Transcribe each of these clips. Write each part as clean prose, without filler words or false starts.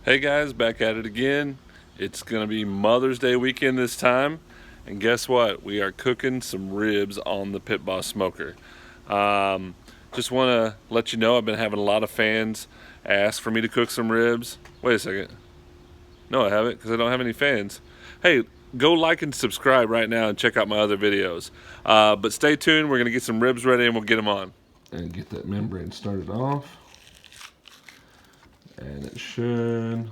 Hey guys, back at it again. It's gonna be Mother's Day weekend this time, and guess what? We are cooking some ribs on the Pit Boss smoker. Um, just want to let you know I've been having a lot of fans ask for me to cook some ribs. Wait a second. No, I haven't because I don't have any fans. Hey, go like and subscribe right now and check out my other videos. But stay tuned. We're gonna get some ribs ready and we'll get them on. And get that membrane started off, and it should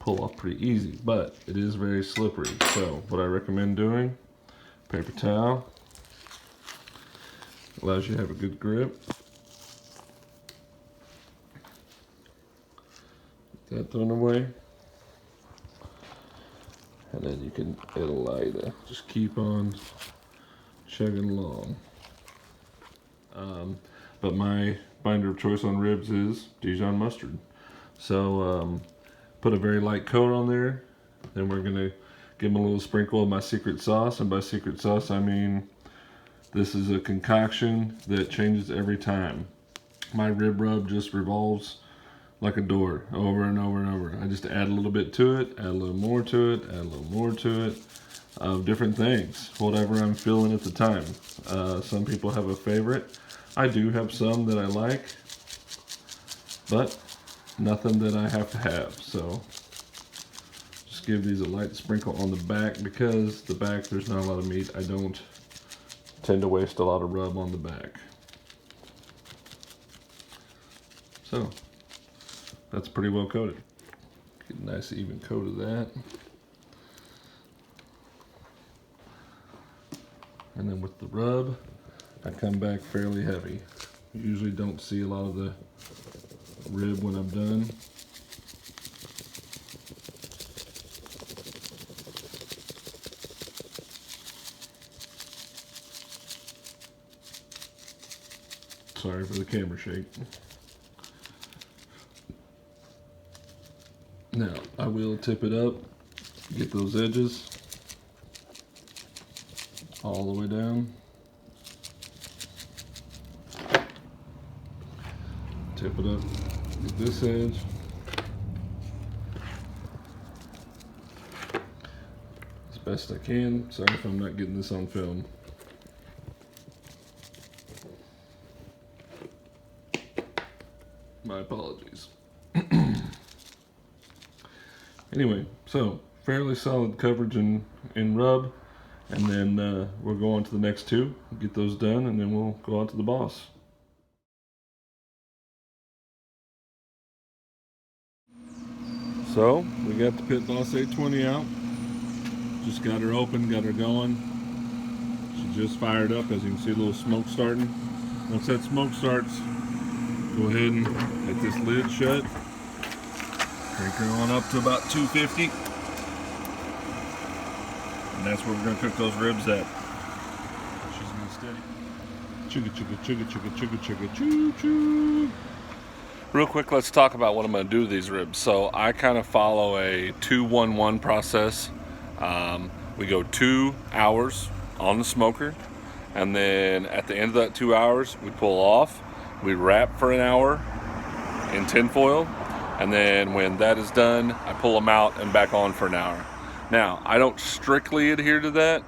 pull off pretty easy, but it is very slippery. So what I recommend doing, paper towel, allows you to have a good grip. Get that thrown away. And then it'll allow you to just keep on chugging along. But my binder of choice on ribs is Dijon mustard. So put a very light coat on there. Then we're gonna give them a little sprinkle of my secret sauce. And by secret sauce, I mean this is a concoction that changes every time. My rib rub just revolves like a door over and over and over. I just add a little bit to it, add a little more to it, add a little more to it, of different things, whatever I'm feeling at the time. Some people have a favorite. I do have some that I like, but nothing that I have to have. So just give these a light sprinkle on the back, because the back there's not a lot of meat. I don't tend to waste a lot of rub on the back. So that's pretty well coated. Get a nice even coat of that. And then with the rub, I come back fairly heavy. You usually don't see a lot of the rib when I'm done. Sorry for the camera shake. Now, I will tip it up, get those edges all the way down. Tip it up, get this edge. As best I can. Sorry if I'm not getting this on film. My apologies. Anyway, so fairly solid coverage in rub, and then we'll go on to the next two, get those done, and then we'll go on to the boss. So we got the Pit Boss 820 out. Just got her open, got her going. She just fired up, as you can see, a little smoke starting. Once that smoke starts, go ahead and get this lid shut. Crank her on up to about 250. And that's where we're going to cook those ribs at. She's going to steady. Chugga, chugga, chugga, chugga, chugga, chugga, choo, choo. Real quick, let's talk about what I'm going to do to these ribs. So I kind of follow a 2-1-1 process. We go 2 hours on the smoker, and then at the end of that 2 hours, we pull off. We wrap for an hour in tin foil, and then when that is done, I pull them out and back on for an hour. Now, I don't strictly adhere to that.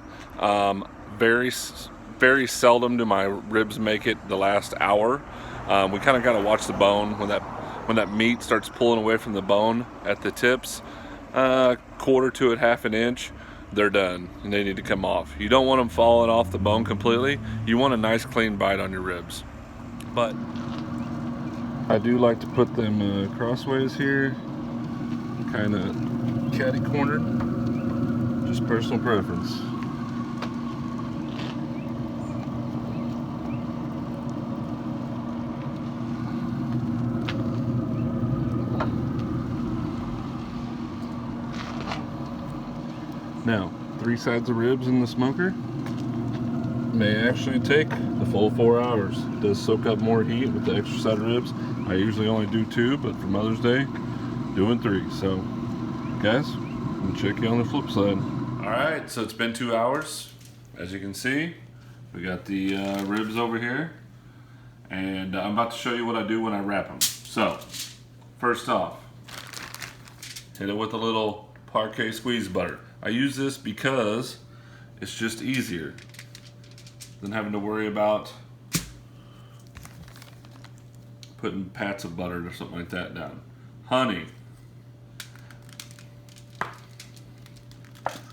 Very seldom do my ribs make it the last hour. We kind of got to watch the bone when that meat starts pulling away from the bone at the tips, quarter to half an inch. They're done and they need to come off. You don't want them falling off the bone completely. You want a nice clean bite on your ribs. But I do like to put them crossways here, kind of catty cornered, just personal preference. Now, 3 sides of ribs in the smoker may actually take the full 4 hours. It does soak up more heat with the extra side of ribs. I usually only do 2, but for Mother's Day, doing 3. So, guys, I'll check you on the flip side. Alright, so it's been 2 hours. As you can see, we got the ribs over here. And I'm about to show you what I do when I wrap them. So, first off, Hit it with a little Parquet squeeze butter. I use this because it's just easier than having to worry about putting pats of butter or something like that down. Honey.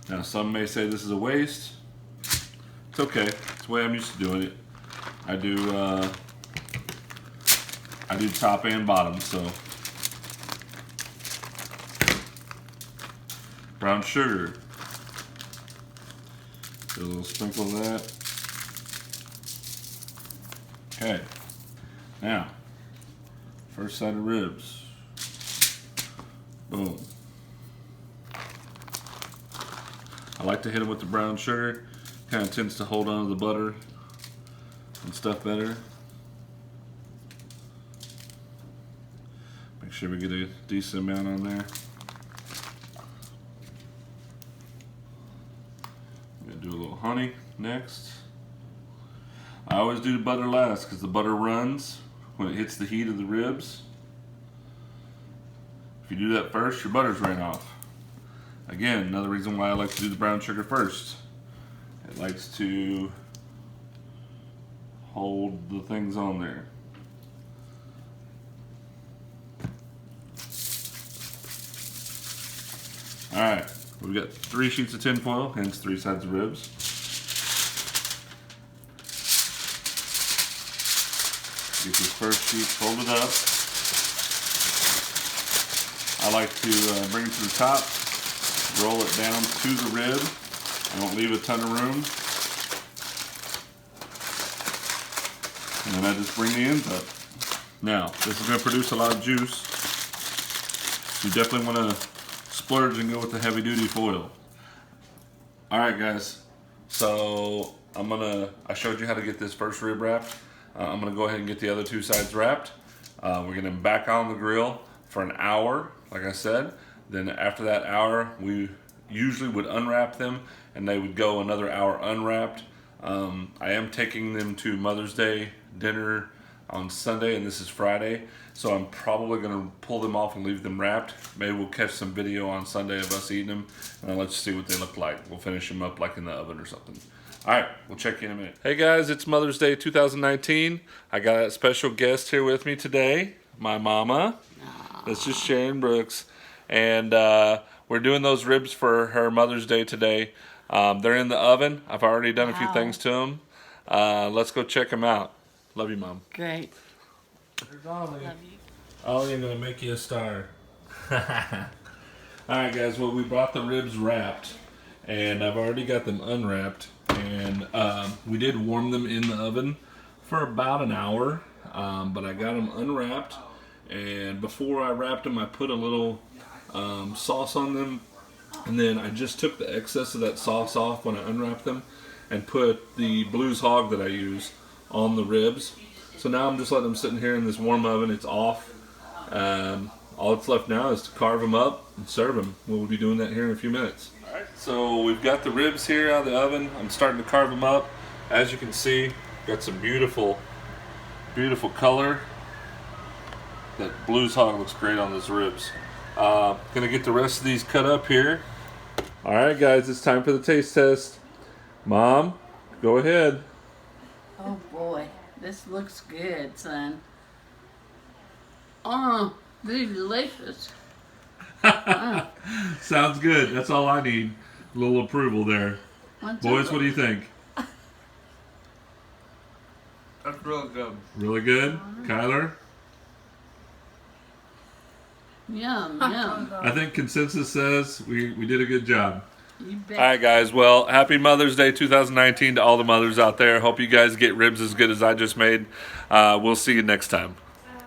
Now some may say this is a waste. It's okay. It's the way I'm used to doing it. I do top and bottom, so. Brown sugar. Do a little sprinkle of that. Okay. Now, first side of ribs. Boom. I like to hit them with the brown sugar. Kind of tends to hold on to the butter and stuff better. Make sure we get a decent amount on there. I'm gonna do a little honey next. I always do the butter last because the butter runs when it hits the heat of the ribs. If you do that first, your butter's ran off. Again, another reason why I like to do the brown sugar first. It likes to hold the things on there. Alright, we've got 3 sheets of tin foil, hence 3 sides of ribs. Get this first sheet folded up. I like to bring it to the top, roll it down to the rib. I don't leave a ton of room. And then I just bring the ends up. Now, this is going to produce a lot of juice. You definitely want to splurge and go with the heavy duty foil. Alright guys, so I showed you how to get this first rib wrapped. I'm going to go ahead and get the other 2 sides wrapped. We're going to back on the grill for an hour, like I said. Then after that hour, we usually would unwrap them and they would go another hour unwrapped. I am taking them to Mother's Day dinner on Sunday, and this is Friday, so I'm probably going to pull them off and leave them wrapped. Maybe we'll catch some video on Sunday of us eating them, and I'll let you see what they look like. We'll finish them up like in the oven or something. Alright, we'll check you in a minute. Hey guys, it's Mother's Day 2019. I got a special guest here with me today, my mama. This is Sharon Brooks, and we're doing those ribs for her Mother's Day today. They're in the oven. I've already done a few things to them. Let's go check them out. Love you, Mom. Great. Love you. Ollie, I'm going to make you a star. Alright guys, well we brought the ribs wrapped, and I've already got them unwrapped, and we did warm them in the oven for about an hour, but I got them unwrapped, and before I wrapped them I put a little sauce on them, and then I just took the excess of that sauce off when I unwrapped them and put the Blues Hog that I use on the ribs. So now I'm just letting them sit in here in this warm oven. It's off. All that's left now is to carve them up and serve them. We'll be doing that here in a few minutes. Alright, so we've got the ribs here out of the oven. I'm starting to carve them up. As you can see, got some beautiful, beautiful color. That Blues Hog looks great on those ribs. Gonna get the rest of these cut up here. Alright guys, it's time for the taste test. Mom, go ahead. Oh boy, this looks good, son. Oh, they're delicious. Sounds good. That's all I need. A little approval there. Boys, what do you think? That's real good. Really good? Kyler? Yum, yum. I think consensus says we did a good job. You bet. All right, guys. Well, happy Mother's Day 2019 to all the mothers out there. Hope you guys get ribs as good as I just made. We'll see you next time.